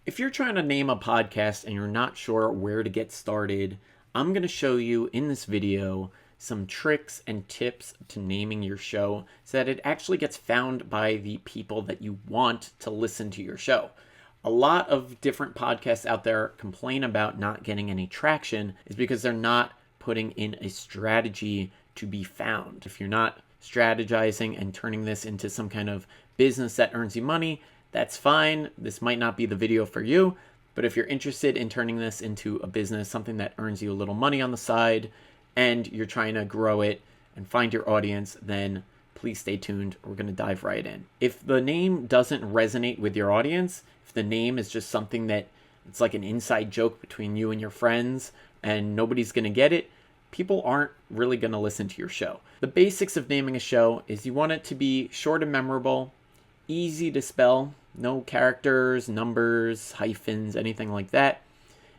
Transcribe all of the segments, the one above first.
If you're trying to name a podcast and you're not sure where to get started, I'm going to show you in this video some tricks and tips to naming your show so that it actually gets found by the people that you want to listen to your show. A lot of different podcasts out there complain about not getting any traction is because they're not putting in a strategy to be found. If you're not strategizing and turning this into some kind of business that earns you money, that's fine. This might not be the video for you, but if you're interested in turning this into a business, something that earns you a little money on the side, and you're trying to grow it and find your audience, then please stay tuned. We're going to dive right in. If the name doesn't resonate with your audience, if the name is just something that it's like an inside joke between you and your friends and nobody's going to get it, people aren't really going to listen to your show. The basics of naming a show is you want it to be short and memorable, easy to spell, no characters, numbers, hyphens, anything like that.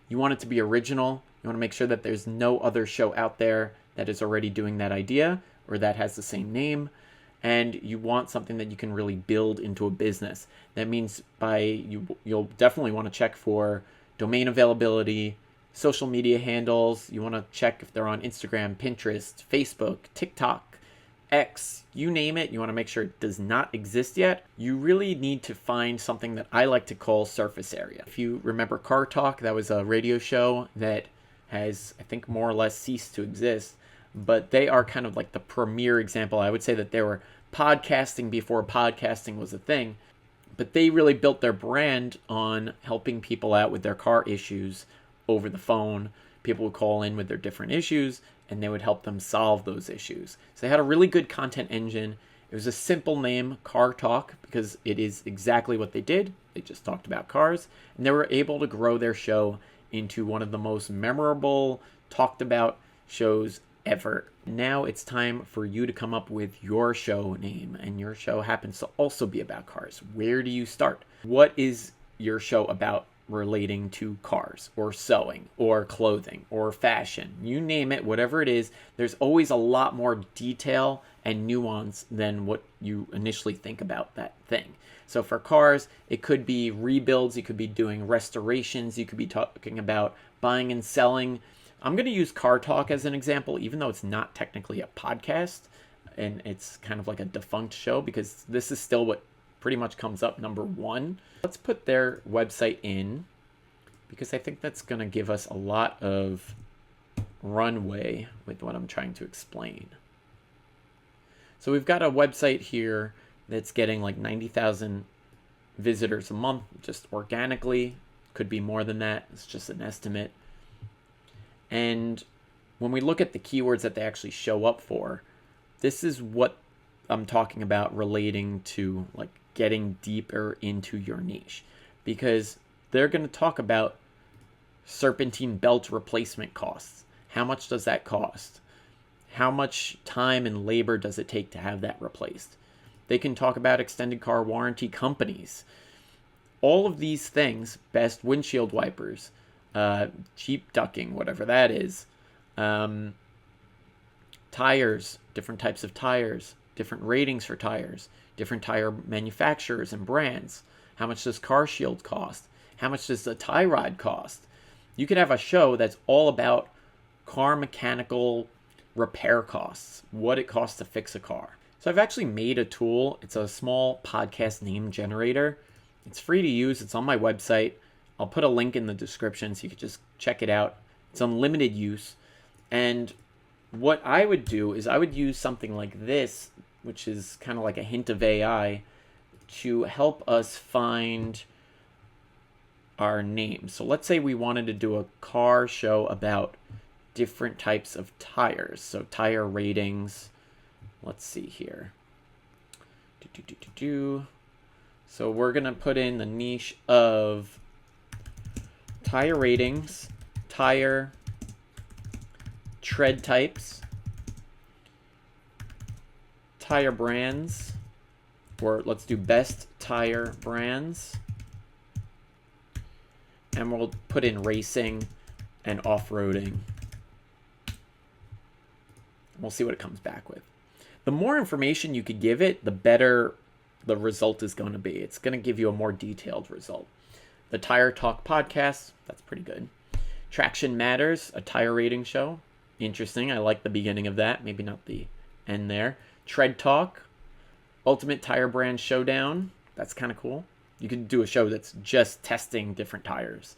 You want it to be original. You want to make sure that there's no other show out there that is already doing that idea or that has the same name. And you want something that you can really build into a business. That means you'll definitely want to check for domain availability, social media handles. You want to check if they're on Instagram, Pinterest, Facebook, TikTok, X, you name it. You want to make sure it does not exist yet. You really need to find something that I like to call surface area. If you remember Car Talk, that was a radio show that has, I think, more or less ceased to exist, but they are kind of like the premier example. I would say that they were podcasting before podcasting was a thing, but they really built their brand on helping people out with their car issues over the phone. People would call in with their different issues and they would help them solve those issues. So they had a really good content engine. It was a simple name, Car Talk, because it is exactly what they did. They just talked about cars, and they were able to grow their show into one of the most memorable, talked about shows ever. Now it's time for you to come up with your show name, and your show happens to also be about cars. Where do you start? What is your show about relating to cars or sewing or clothing or fashion? You name it, whatever it is, there's always a lot more detail and nuance than what you initially think about that thing. So for cars, it could be rebuilds, you could be doing restorations, you could be talking about buying and selling. I'm going to use Car Talk as an example, even though it's not technically a podcast and it's kind of like a defunct show, because this is still what pretty much comes up number one. Let's put their website in because I think that's going to give us a lot of runway with what I'm trying to explain. So we've got a website here that's getting like 90,000 visitors a month just organically. Could be more than that. It's just an estimate. And when we look at the keywords that they actually show up for, this is what I'm talking about relating to like getting deeper into your niche, because they're going to talk about serpentine belt replacement costs. How much does that cost? How much time and labor does it take to have that replaced? They can talk about extended car warranty companies. All of these things, best windshield wipers, Jeep ducking, whatever that is, tires, different types of tires, different ratings for tires, different tire manufacturers and brands. How much does Car Shield cost? How much does the tie rod cost? You could have a show that's all about car mechanical repair costs, what it costs to fix a car. So I've actually made a tool. It's a small podcast name generator. It's free to use. It's on my website. I'll put a link in the description so you can just check it out. It's unlimited use. And what I would do is I would use something like this, which is kind of like a hint of AI, to help us find our name. So let's say we wanted to do a car show about different types of tires. So tire ratings. Let's see here. So we're going to put in the niche of tire ratings, tire tread types, tire brands, or let's do best tire brands, and we'll put in racing and off-roading. We'll see what it comes back with. The more information you could give it, the better the result is going to be. It's going to give you a more detailed result. The Tire Talk podcast, that's pretty good. Traction Matters, a tire rating show. Interesting. I like the beginning of that. Maybe not the end there. Tread Talk, Ultimate Tire Brand Showdown. That's kind of cool. You could do a show that's just testing different tires.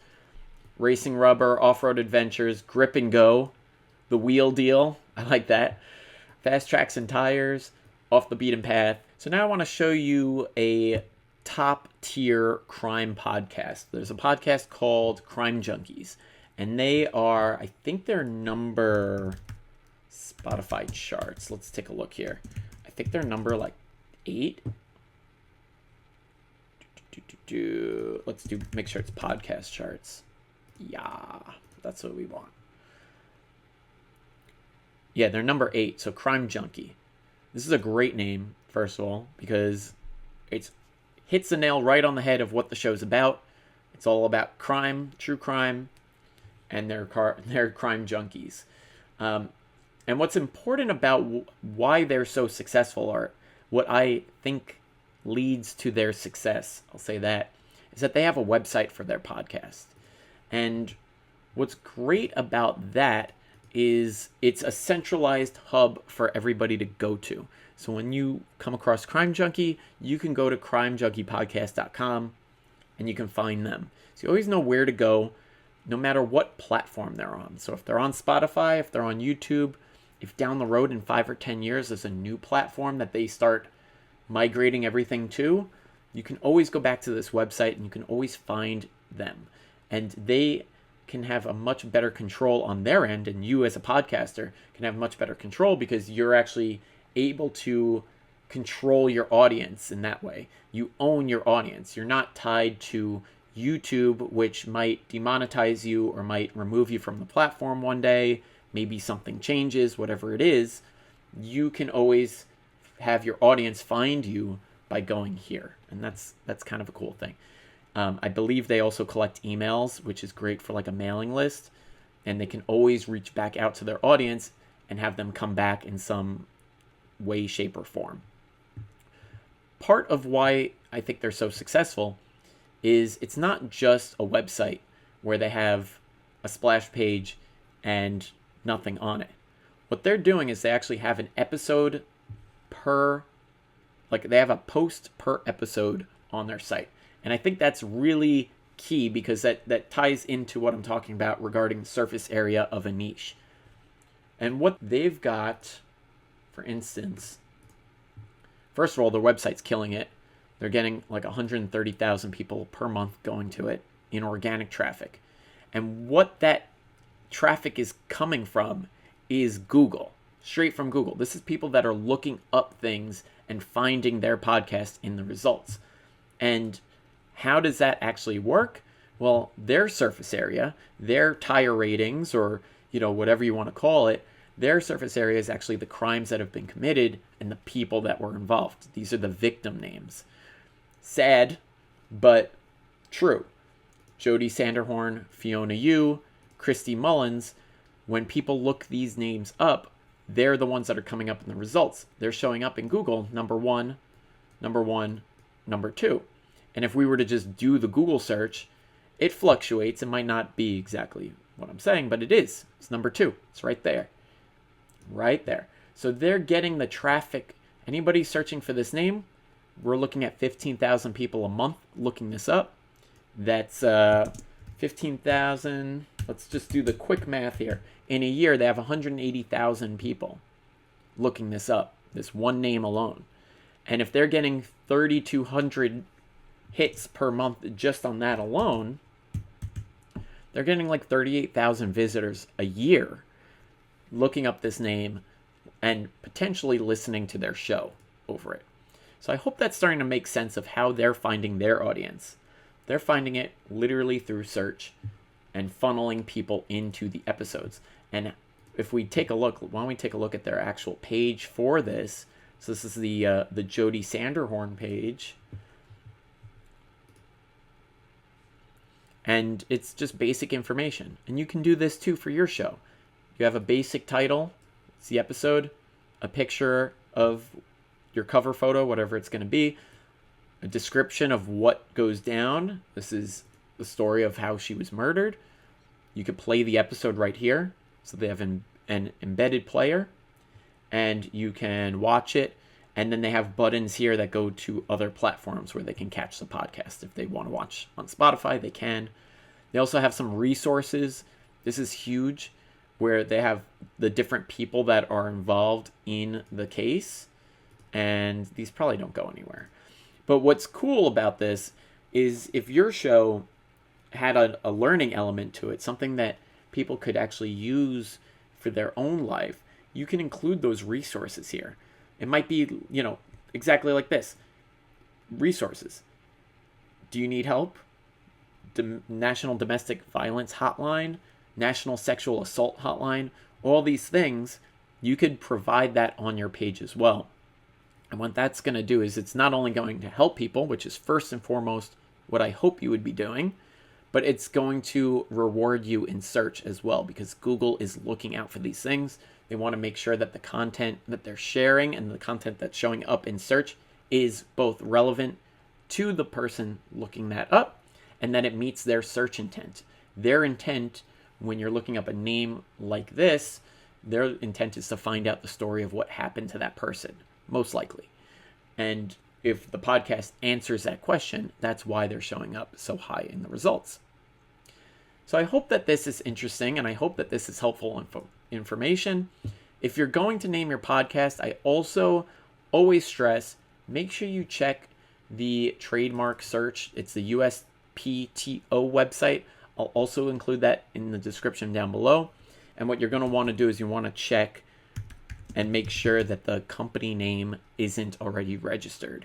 Racing Rubber, Off-Road Adventures, Grip and Go, The Wheel Deal. I like that. Fast Tracks and Tires, Off the Beaten Path. So now I want to show you a top tier crime podcast. There's a podcast called Crime Junkies, and they are, I think they're number Spotify charts. Let's take a look here. I think they're number like 8. Let's make sure it's podcast charts. Yeah, that's what we want. Yeah, they're number 8. So Crime Junkie. This is a great name, first of all, because it hits the nail right on the head of what the show's about. It's all about crime, true crime, and they're crime junkies. And what's important about why they're so successful, or what I think leads to their success, I'll say that, is that they have a website for their podcast. And what's great about that is it's a centralized hub for everybody to go to. So when you come across Crime Junkie, you can go to crimejunkiepodcast.com and you can find them. So you always know where to go, no matter what platform they're on. So if they're on Spotify, if they're on YouTube, if down the road in 5 or 10 years there's a new platform that they start migrating everything to, you can always go back to this website and you can always find them. And they can have a much better control on their end, and you as a podcaster can have much better control because you're actually able to control your audience in that way. You own your audience. You're not tied to YouTube, which might demonetize you or might remove you from the platform one day. Maybe something changes, whatever it is. You can always have your audience find you by going here. And that's kind of a cool thing. I believe they also collect emails, which is great for like a mailing list. And they can always reach back out to their audience and have them come back in some way, shape, or form. Part of why I think they're so successful is it's not just a website where they have a splash page and nothing on it. What they're doing is they actually have an episode they have a post per episode on their site. And I think that's really key because that ties into what I'm talking about regarding the surface area of a niche. And what they've got, for instance, first of all, their website's killing it. They're getting like 130,000 people per month going to it in organic traffic. And what that traffic is coming from is Google, straight from Google. This is people that are looking up things and finding their podcast in the results. And how does that actually work? Well, their surface area, their tire ratings, or whatever you want to call it, their surface area is actually the crimes that have been committed and the people that were involved. These are the victim names. Sad, but true. Jody Sanderhorn, Fiona Yu, Christy Mullins. When people look these names up, they're the ones that are coming up in the results. They're showing up in Google, number 1, number 2. And if we were to just do the Google search, it fluctuates. It might not be exactly what I'm saying, but it is. It's number 2. It's right there. Right there. So they're getting the traffic. Anybody searching for this name, we're looking at 15,000 people a month looking this up. That's 15,000. Let's just do the quick math here. In a year, they have 180,000 people looking this up, this one name alone. And if they're getting 3,200 hits per month just on that alone, they're getting like 38,000 visitors a year looking up this name and potentially listening to their show over it. So I hope that's starting to make sense of how they're finding their audience. They're finding it literally through search and funneling people into the episodes. And if we take a look, why don't we take a look at their actual page for this? So this is the Jody Sanderhorn page. And it's just basic information. And you can do this too for your show. You have a basic title, it's the episode, a picture of your cover photo, whatever it's going to be, a description of what goes down. This is the story of how she was murdered, you could play the episode right here. So they have an embedded player, and you can watch it. And then they have buttons here that go to other platforms where they can catch the podcast. If they want to watch on Spotify, they can. They also have some resources. This is huge, where they have the different people that are involved in the case. And these probably don't go anywhere. But what's cool about this is if your show had a learning element to it, something that people could actually use for their own life, you can include those resources here. It might be, exactly like this. Resources. Do you need help? National Domestic Violence Hotline, National Sexual Assault Hotline, all these things, you could provide that on your page as well. And what that's going to do is it's not only going to help people, which is first and foremost what I hope you would be doing, but it's going to reward you in search as well, because Google is looking out for these things. They want to make sure that the content that they're sharing and the content that's showing up in search is both relevant to the person looking that up, and that it meets their search intent. Their intent, when you're looking up a name like this, their intent is to find out the story of what happened to that person, most likely. And if the podcast answers that question, that's why they're showing up so high in the results. So I hope that this is interesting, and I hope that this is helpful information. If you're going to name your podcast, I also always stress, make sure you check the trademark search. It's the USPTO website. I'll also include that in the description down below. And what you're going to want to do is you want to check and make sure that the company name isn't already registered.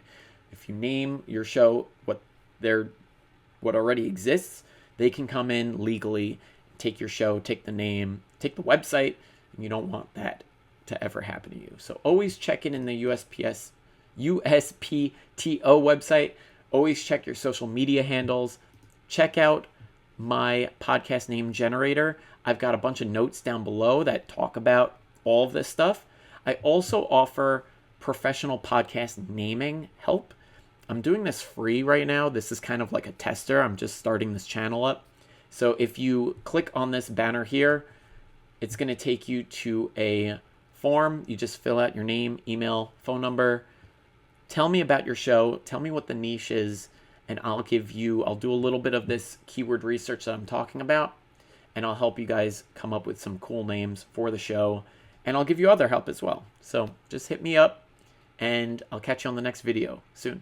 If you name your show what already exists, they can come in legally, take your show, take the name, take the website, and you don't want that to ever happen to you. So always check in the USPTO website. Always check your social media handles. Check out my podcast name generator. I've got a bunch of notes down below that talk about all of this stuff. I also offer professional podcast naming help. I'm doing this free right now. This is kind of like a tester. I'm just starting this channel up. So if you click on this banner here, it's going to take you to a form. You just fill out your name, email, phone number. Tell me about your show. Tell me what the niche is, and I'll do a little bit of this keyword research that I'm talking about, and I'll help you guys come up with some cool names for the show, and I'll give you other help as well. So just hit me up, and I'll catch you on the next video soon.